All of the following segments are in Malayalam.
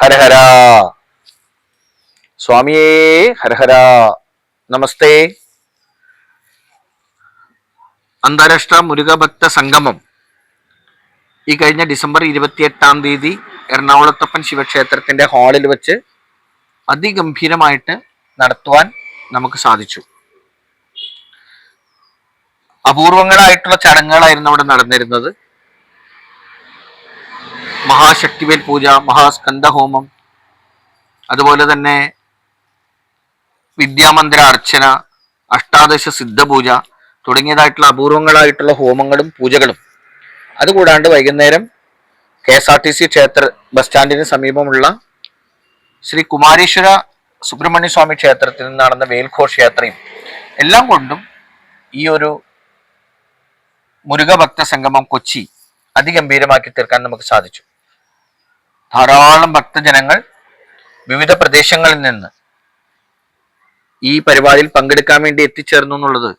ഹരഹര സ്വാമിയേ ഹരഹര. നമസ്തേ. അന്താരാഷ്ട്ര മുരുക ഭക്ത സംഗമം ഈ കഴിഞ്ഞ ഡിസംബർ 28 എറണാകുളത്തപ്പൻ ശിവക്ഷേത്രത്തിന്റെ ഹാളിൽ വെച്ച് അതിഗംഭീരമായിട്ട് നടത്തുവാൻ നമുക്ക് സാധിച്ചു. അപൂർവങ്ങളായിട്ടുള്ള ചടങ്ങുകളായിരുന്നു അവിടെ നടന്നിരുന്നത്. മഹാശക്തിവേൽ പൂജ, മഹാസ്കന്ധഹോമം, അതുപോലെ തന്നെ വിദ്യാമന്ദിര അർച്ചന, അഷ്ടാദശ സിദ്ധപൂജ തുടങ്ങിയതായിട്ടുള്ള അപൂർവങ്ങളായിട്ടുള്ള ഹോമങ്ങളും പൂജകളും. അതുകൂടാണ്ട് വൈകുന്നേരം KSRTC ക്ഷേത്ര ബസ് സ്റ്റാൻഡിന് സമീപമുള്ള ശ്രീ കുമാരേശ്വര സുബ്രഹ്മണ്യ സ്വാമി ക്ഷേത്രത്തിൽ നിന്ന് നടന്ന വേൽഘോഷയാത്രയും എല്ലാം കൊണ്ടും ഈ ഒരു മുരുക ഭക്ത സംഗമം കൊച്ചി അതിഗംഭീരമാക്കി തീർക്കാൻ നമുക്ക് സാധിച്ചു. ധാരാളം ഭക്തജനങ്ങൾ വിവിധ പ്രദേശങ്ങളിൽ നിന്ന് ഈ പരിപാടിയിൽ പങ്കെടുക്കാൻ വേണ്ടി എത്തിച്ചേർന്നു എന്നുള്ളത്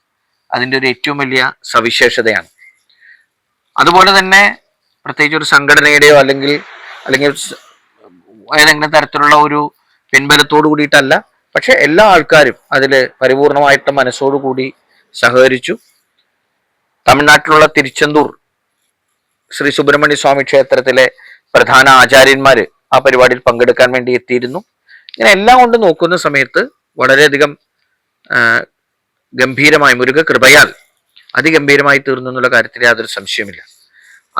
അതിൻ്റെ ഒരു ഏറ്റവും വലിയ സവിശേഷതയാണ്. അതുപോലെ തന്നെ പ്രത്യേകിച്ച് ഒരു സംഘടനയുടെയോ അല്ലെങ്കിൽ ഏതെങ്കിലും തരത്തിലുള്ള ഒരു പിൻബലത്തോടു കൂടിയിട്ടല്ല, പക്ഷെ എല്ലാ ആൾക്കാരും അതിൽ പരിപൂർണമായിട്ട് മനസ്സോടുകൂടി സഹകരിച്ചു. തമിഴ്നാട്ടിലുള്ള തിരുച്ചെന്തൂർ ശ്രീ സുബ്രഹ്മണ്യ സ്വാമി ക്ഷേത്രത്തിലെ പ്രധാന ആചാര്യന്മാര് ആ പരിപാടിയിൽ പങ്കെടുക്കാൻ വേണ്ടി എത്തിയിരുന്നു. ഇങ്ങനെ എല്ലാം കൊണ്ട് നോക്കുന്ന സമയത്ത് വളരെയധികം ഗംഭീരമായി, മുരുക കൃപയാൽ അതിഗംഭീരമായി തീർന്നു എന്നുള്ള കാര്യത്തിൽ യാതൊരു സംശയമില്ല.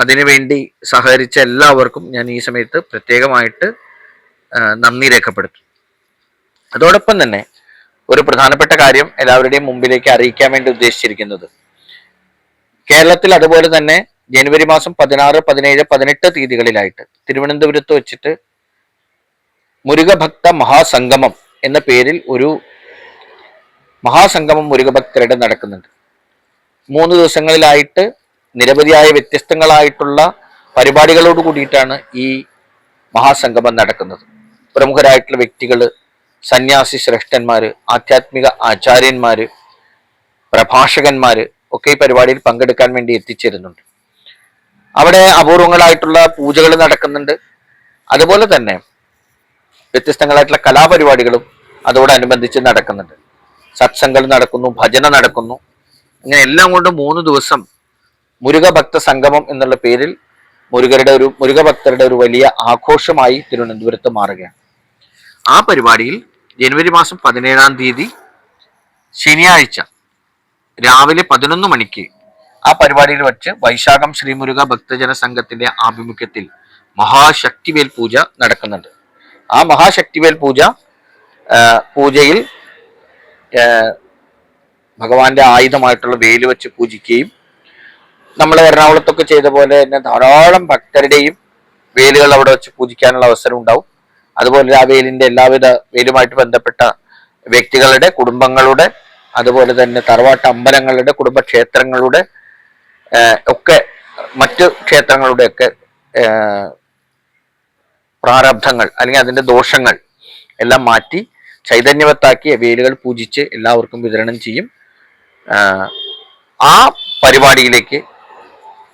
അതിനുവേണ്ടി സഹകരിച്ച എല്ലാവർക്കും ഞാൻ ഈ സമയത്ത് പ്രത്യേകമായിട്ട് നന്ദി രേഖപ്പെടുത്തും. അതോടൊപ്പം തന്നെ ഒരു പ്രധാനപ്പെട്ട കാര്യം എല്ലാവരുടെയും മുമ്പിലേക്ക് അറിയിക്കാൻ വേണ്ടി ഉദ്ദേശിച്ചിരിക്കുന്നത്, കേരളത്തിൽ അതുപോലെ തന്നെ ജനുവരി മാസം 16, 17, 18 തീയതികളിലായിട്ട് തിരുവനന്തപുരത്ത് വെച്ചിട്ട് മുരുകഭക്ത മഹാസംഗമം എന്ന പേരിൽ ഒരു മഹാസംഗമം മുരുകഭക്തരുടെ നടക്കുന്നുണ്ട്. 3 ദിവസങ്ങളിലായിട്ട് നിരവധിയായ വ്യത്യസ്തങ്ങളായിട്ടുള്ള പരിപാടികളോട് കൂടിയിട്ടാണ് ഈ മഹാസംഗമം നടക്കുന്നത്. പ്രമുഖരായിട്ടുള്ള വ്യക്തികൾ, സന്യാസി ശ്രേഷ്ഠന്മാര്, ആധ്യാത്മിക ആചാര്യന്മാര്, പ്രഭാഷകന്മാര് ഒക്കെ ഈ പരിപാടിയിൽ പങ്കെടുക്കാൻ വേണ്ടി എത്തിച്ചേരുന്നുണ്ട്. അവിടെ അപൂർവങ്ങളായിട്ടുള്ള പൂജകൾ നടക്കുന്നുണ്ട്. അതുപോലെ തന്നെ വ്യത്യസ്തങ്ങളായിട്ടുള്ള കലാപരിപാടികളും അതോടനുബന്ധിച്ച് നടക്കുന്നുണ്ട്. സത്സംഗം നടക്കുന്നു, ഭജന നടക്കുന്നു. ഇങ്ങനെ എല്ലാം കൊണ്ട് 3 ദിവസം മുരുക ഭക്ത സംഗമം എന്നുള്ള പേരിൽ മുരുകഭക്തരുടെ ഒരു വലിയ ആഘോഷമായി തിരുവനന്തപുരത്ത് മാറുകയാണ്. ആ പരിപാടിയിൽ ജനുവരി മാസം 17 ശനിയാഴ്ച രാവിലെ 11 മണിക്ക് ആ പരിപാടിയിൽ വെച്ച് വൈശാഖം ശ്രീമുരുക ഭക്തജന സംഘത്തിന്റെ ആഭിമുഖ്യത്തിൽ മഹാശക്തിവേൽ പൂജ നടക്കുന്നുണ്ട്. ആ മഹാശക്തിവേൽ പൂജയിൽ ഭഗവാന്റെ ആയുധമായിട്ടുള്ള വേല് വെച്ച് പൂജിക്കുകയും, നമ്മൾ എറണാകുളത്തൊക്കെ ചെയ്ത പോലെ തന്നെ ധാരാളം ഭക്തരുടെയും വേലുകൾ അവിടെ വെച്ച് പൂജിക്കാനുള്ള അവസരം ഉണ്ടാവും. അതുപോലെ ആ വേലിന്റെ എല്ലാവിധ വേലുമായിട്ട് ബന്ധപ്പെട്ട വ്യക്തികളുടെ, കുടുംബങ്ങളുടെ, അതുപോലെ തന്നെ തറവാട്ട് അമ്പലങ്ങളുടെ, കുടുംബക്ഷേത്രങ്ങളുടെ ഒക്കെ മറ്റ് ക്ഷേത്രങ്ങളുടെ ഒക്കെ പ്രാരബ്ധങ്ങൾ അല്ലെങ്കിൽ അതിന്റെ ദോഷങ്ങൾ എല്ലാം മാറ്റി ചൈതന്യവത്താക്കിയ വേലുകൾ പൂജിച്ച് എല്ലാവർക്കും വിതരണം ചെയ്യും. ആ പരിപാടിയിലേക്ക്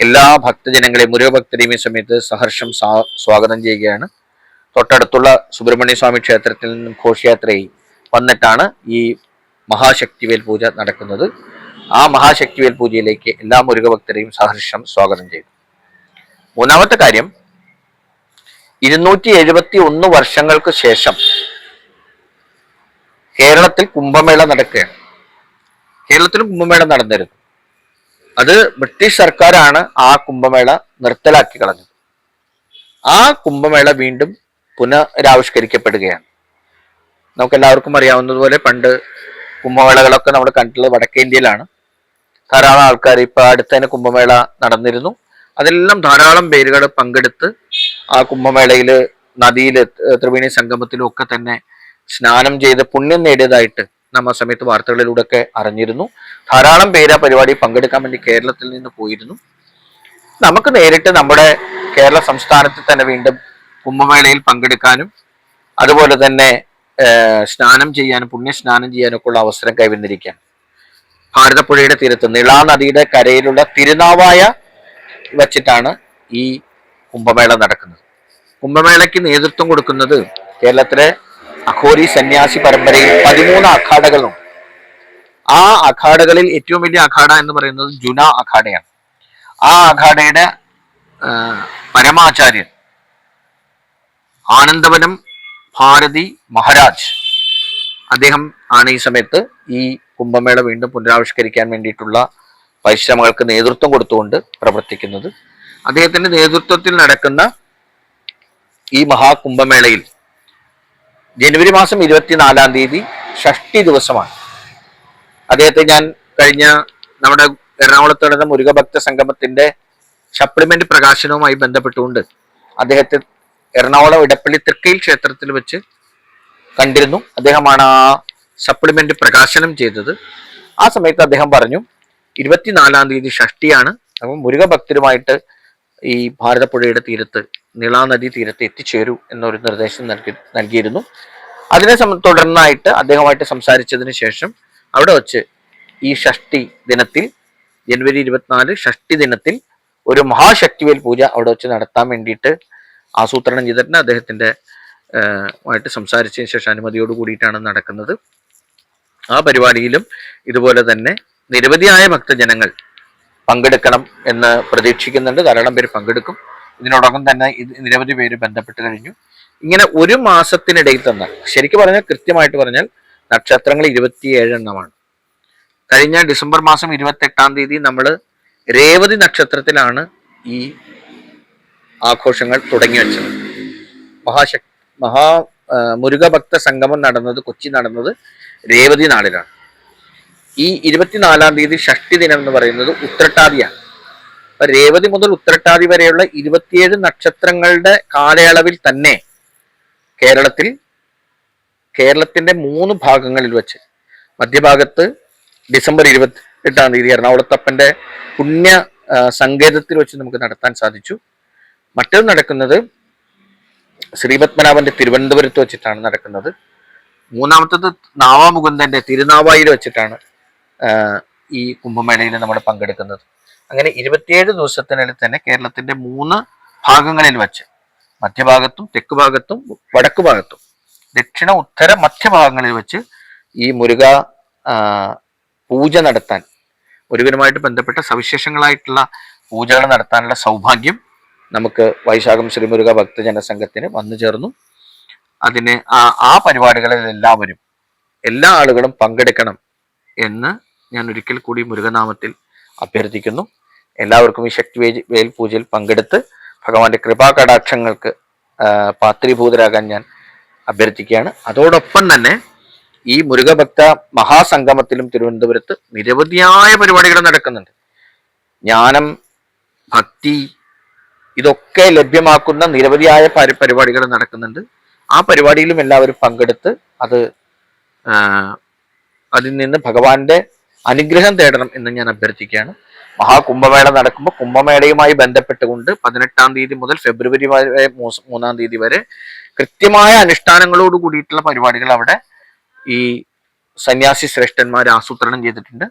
എല്ലാ ഭക്തജനങ്ങളെയും, മുരുകഭക്തരെയും ഈ സമയത്ത് സഹർഷം സ്വാഗതം ചെയ്യുകയാണ്. തൊട്ടടുത്തുള്ള സുബ്രഹ്മണ്യ സ്വാമി ക്ഷേത്രത്തിൽ നിന്നും ഘോഷയാത്രയായി വന്നിട്ടാണ് ഈ മഹാശക്തിവേൽ പൂജ നടക്കുന്നത്. ആ മഹാശക്തിവേൽ പൂജയിലേക്ക് എല്ലാ മുരുകഭക്തരെയും സഹർഷം സ്വാഗതം ചെയ്തു. മൂന്നാമത്തെ കാര്യം, 271 വർഷങ്ങൾക്ക് ശേഷം കേരളത്തിൽ കുംഭമേള നടക്കുകയാണ്. കേരളത്തിലും കുംഭമേള നടന്നിരുന്നു. അത് ബ്രിട്ടീഷ് സർക്കാരാണ് ആ കുംഭമേള നിർത്തലാക്കി കളഞ്ഞത്. ആ കുംഭമേള വീണ്ടും പുനരാവിഷ്കരിക്കപ്പെടുകയാണ്. നമുക്ക് എല്ലാവർക്കും അറിയാവുന്നതുപോലെ പണ്ട് കുംഭമേളകളൊക്കെ നമ്മൾ കണ്ടിട്ടുള്ളത് വടക്കേ ഇന്ത്യയിലാണ്. ധാരാളം ആൾക്കാർ, ഇപ്പൊ അടുത്തതിന് കുംഭമേള നടന്നിരുന്നു. അതെല്ലാം ധാരാളം പേരുകൾ പങ്കെടുത്ത് ആ കുംഭമേളയിൽ നദിയിൽ, ത്രിവേണി സംഗമത്തിലും ഒക്കെ തന്നെ സ്നാനം ചെയ്ത് പുണ്യം നേടിയതായിട്ട് നമ്മ സമയത്ത് വാർത്തകളിലൂടെ ഒക്കെ അറിഞ്ഞിരുന്നു. ധാരാളം പേര് ആ പരിപാടി പങ്കെടുക്കാൻ വേണ്ടി കേരളത്തിൽ നിന്ന് പോയിരുന്നു. നമുക്ക് നേരിട്ട് നമ്മുടെ കേരള സംസ്ഥാനത്തിൽ തന്നെ വീണ്ടും കുംഭമേളയിൽ പങ്കെടുക്കാനും അതുപോലെ തന്നെ സ്നാനം ചെയ്യാനും പുണ്യസ്നാനം ചെയ്യാനൊക്കെ ഉള്ള അവസരം കൈവന്നിരിക്കുകയാണ്. ഭാരതപ്പുഴയുടെ തീരത്ത് നിളാ നദിയുടെ കരയിലുള്ള തിരുനാവായ വച്ചിട്ടാണ് ഈ കുംഭമേള നടക്കുന്നത്. കുംഭമേളയ്ക്ക് നേതൃത്വം കൊടുക്കുന്നത് കേരളത്തിലെ അഘോരി സന്യാസി പരമ്പരയിൽ 13 അഖാഡകളുണ്ട്. ആ അഖാഡകളിൽ ഏറ്റവും വലിയ അഖാഡ എന്ന് പറയുന്നത് ജുന അഖാഡയാണ്. ആ അഖാഡയുടെ പരമാചാര്യൻ ആനന്ദവനം ഭാരതി മഹാരാജ്, അദ്ദേഹം ആണ് ഈ സമയത്ത് ഈ കുംഭമേള വീണ്ടും പുനരാവിഷ്കരിക്കാൻ വേണ്ടിയിട്ടുള്ള പരിശ്രമങ്ങൾക്ക് നേതൃത്വം കൊടുത്തുകൊണ്ട് പ്രവർത്തിക്കുന്നത്. അദ്ദേഹത്തിന്റെ നേതൃത്വത്തിൽ നടക്കുന്ന ഈ മഹാകുംഭമേളയിൽ ജനുവരി മാസം 24-ാം തീയതി ഷഷ്ടി ദിവസമാണ്. അദ്ദേഹത്തെ ഞാൻ കഴിഞ്ഞ നമ്മുടെ എറണാകുളത്ത് നടന്ന മുരുകഭക്ത സംഗമത്തിന്റെ സപ്ലിമെന്റ് പ്രകാശനവുമായി ബന്ധപ്പെട്ടുകൊണ്ട് അദ്ദേഹത്തെ എറണാകുളം ഇടപ്പള്ളി തൃക്കയിൽ ക്ഷേത്രത്തിൽ വെച്ച് കണ്ടിരുന്നു. അദ്ദേഹമാണ് ആ സപ്ലിമെന്റ് പ്രകാശനം ചെയ്തത്. ആ സമയത്ത് അദ്ദേഹം പറഞ്ഞു 24-ാം തീയതി ഷഷ്ടിയാണ്, അപ്പം മുരുകഭക്തരുമായിട്ട് ഈ ഭാരതപ്പുഴയുടെ തീരത്ത്, നീളാനദി തീരത്ത് എത്തിച്ചേരൂ എന്നൊരു നിർദ്ദേശം നൽകിയിരുന്നു. അതിനെ തുടർന്നായിട്ട് അദ്ദേഹമായിട്ട് സംസാരിച്ചതിന് ശേഷം അവിടെ വച്ച് ഈ ഷഷ്ടി ദിനത്തിൽ, ജനുവരി 24 ഷഷ്ടി ദിനത്തിൽ ഒരു മഹാശക്തിവേൽ പൂജ അവിടെ വെച്ച് നടത്താൻ വേണ്ടിയിട്ട് ആസൂത്രണം ചെയ്തിട്ടുണ്ട്. അദ്ദേഹത്തിന്റെ ആയിട്ട് സംസാരിച്ചതിന് ശേഷം അനുമതിയോട് കൂടിയിട്ടാണ് നടക്കുന്നത്. ആ പരിപാടിയിലും ഇതുപോലെ തന്നെ നിരവധിയായ ഭക്തജനങ്ങൾ പങ്കെടുക്കണം എന്ന് പ്രതീക്ഷിക്കുന്നുണ്ട്. ധാരാളം പേര് പങ്കെടുക്കും. ഇതിനോടകം തന്നെ നിരവധി പേര് ബന്ധപ്പെട്ട് കഴിഞ്ഞു. ഇങ്ങനെ ഒരു മാസത്തിനിടയിൽ തന്നെ, ശരിക്കും പറഞ്ഞാൽ കൃത്യമായിട്ട് പറഞ്ഞാൽ നക്ഷത്രങ്ങൾ 27 എണ്ണമാണ്. കഴിഞ്ഞ ഡിസംബർ മാസം 28-ാം തീയതി നമ്മൾ രേവതി നക്ഷത്രത്തിലാണ് ഈ ആഘോഷങ്ങൾ തുടങ്ങി വെച്ചത്. മുരുകഭക്ത സംഗമം നടന്നത്, കൊച്ചി നടന്നത് രേവതി നാളിലാണ്. ഈ 24-ാം തീയതി ഷഷ്ടി ദിനം എന്ന് പറയുന്നത് ഉത്രട്ടാതിയാണ്. അപ്പൊ രേവതി മുതൽ ഉത്രട്ടാതി വരെയുള്ള 27 നക്ഷത്രങ്ങളുടെ കാലയളവിൽ തന്നെ കേരളത്തിന്റെ 3 ഭാഗങ്ങളിൽ വെച്ച്, മധ്യഭാഗത്ത് ഡിസംബർ 28-ാം തീയതി എറണാകുളത്തപ്പന്റെ പുണ്യ സങ്കേതത്തിൽ വെച്ച് നമുക്ക് നടത്താൻ സാധിച്ചു. മറ്റൊരു നടക്കുന്നത് ശ്രീപത്മനാഭന്റെ തിരുവനന്തപുരത്ത് വെച്ചിട്ടാണ് നടക്കുന്നത്. മൂന്നാമത്തത് നാവാമുകുന്ദന്റെ തിരുനാവായിൽ വെച്ചിട്ടാണ് ഈ കുംഭമേളയിൽ നമ്മൾ പങ്കെടുക്കുന്നത്. അങ്ങനെ 27 ദിവസത്തിനിടയിൽ തന്നെ കേരളത്തിന്റെ 3 ഭാഗങ്ങളിൽ വെച്ച്, മധ്യഭാഗത്തും തെക്ക് ഭാഗത്തും വടക്ക് ഭാഗത്തും ദക്ഷിണ ഉത്തര മധ്യഭാഗങ്ങളിൽ വെച്ച് ഈ മുരുക പൂജ നടത്താൻ, മുരുകനുമായിട്ട് ബന്ധപ്പെട്ട സവിശേഷങ്ങളായിട്ടുള്ള പൂജകൾ നടത്താനുള്ള സൗഭാഗ്യം നമുക്ക് വൈശാഖം ശ്രീമുരുക ഭക്തജന സംഘത്തിന് വന്നു ചേർന്നു. അതിന് ആ പരിപാടികളിൽ എല്ലാ ആളുകളും പങ്കെടുക്കണം എന്ന് ഞാൻ ഒരിക്കൽ കൂടി മുരുകനാമത്തിൽ അഭ്യർത്ഥിക്കുന്നു. എല്ലാവർക്കും ഈ ശക്തിവേൽ പൂജയിൽ പങ്കെടുത്ത് ഭഗവാന്റെ കൃപാകടാക്ഷങ്ങൾക്ക് പാത്രീഭൂതരാകാൻ ഞാൻ അഭ്യർത്ഥിക്കുകയാണ്. അതോടൊപ്പം തന്നെ ഈ മുരുകഭക്ത മഹാസംഗമത്തിലും തിരുവനന്തപുരത്ത് നിരവധിയായ പരിപാടികൾ നടക്കുന്നുണ്ട്. ജ്ഞാനം, ഭക്തി, ഇതൊക്കെ ലഭ്യമാക്കുന്ന നിരവധിയായ പരിപാടികൾ നടക്കുന്നുണ്ട്. ആ പരിപാടിയിലും എല്ലാവരും പങ്കെടുത്ത് അതിൽ നിന്ന് ഭഗവാന്റെ അനുഗ്രഹം തേടണം എന്ന് ഞാൻ അഭ്യർത്ഥിക്കുകയാണ്. മഹാകുംഭമേള നടക്കുമ്പോൾ കുംഭമേളയുമായി ബന്ധപ്പെട്ടുകൊണ്ട് 18-ാം തീയതി മുതൽ ഫെബ്രുവരി 3-ാം തീയതി വരെ കൃത്യമായ അനുഷ്ഠാനങ്ങളോട് കൂടിയിട്ടുള്ള പരിപാടികൾ അവിടെ ഈ സന്യാസി ശ്രേഷ്ഠന്മാർ ആസൂത്രണം ചെയ്തിട്ടുണ്ട്.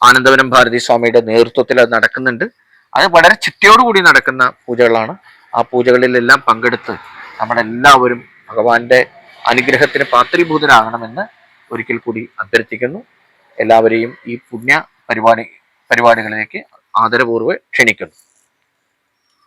ആനന്ദവനം ഭാരതി സ്വാമിയുടെ നേതൃത്വത്തിൽ അത് നടക്കുന്നുണ്ട്. അത് വളരെ ചിട്ടയോടുകൂടി നടക്കുന്ന പൂജകളാണ്. ആ പൂജകളിലെല്ലാം പങ്കെടുത്ത് നമ്മളെല്ലാവരും ഭഗവാന്റെ അനുഗ്രഹത്തിന് പാത്രീഭൂതരാകണമെന്ന് ഒരിക്കൽ കൂടി അഭ്യർത്ഥിക്കുന്നു. എല്ലാവരെയും ഈ പുണ്യ പരിപാടികളിലേക്ക് ആദരപൂർവ്വം ക്ഷണിക്കുന്നു.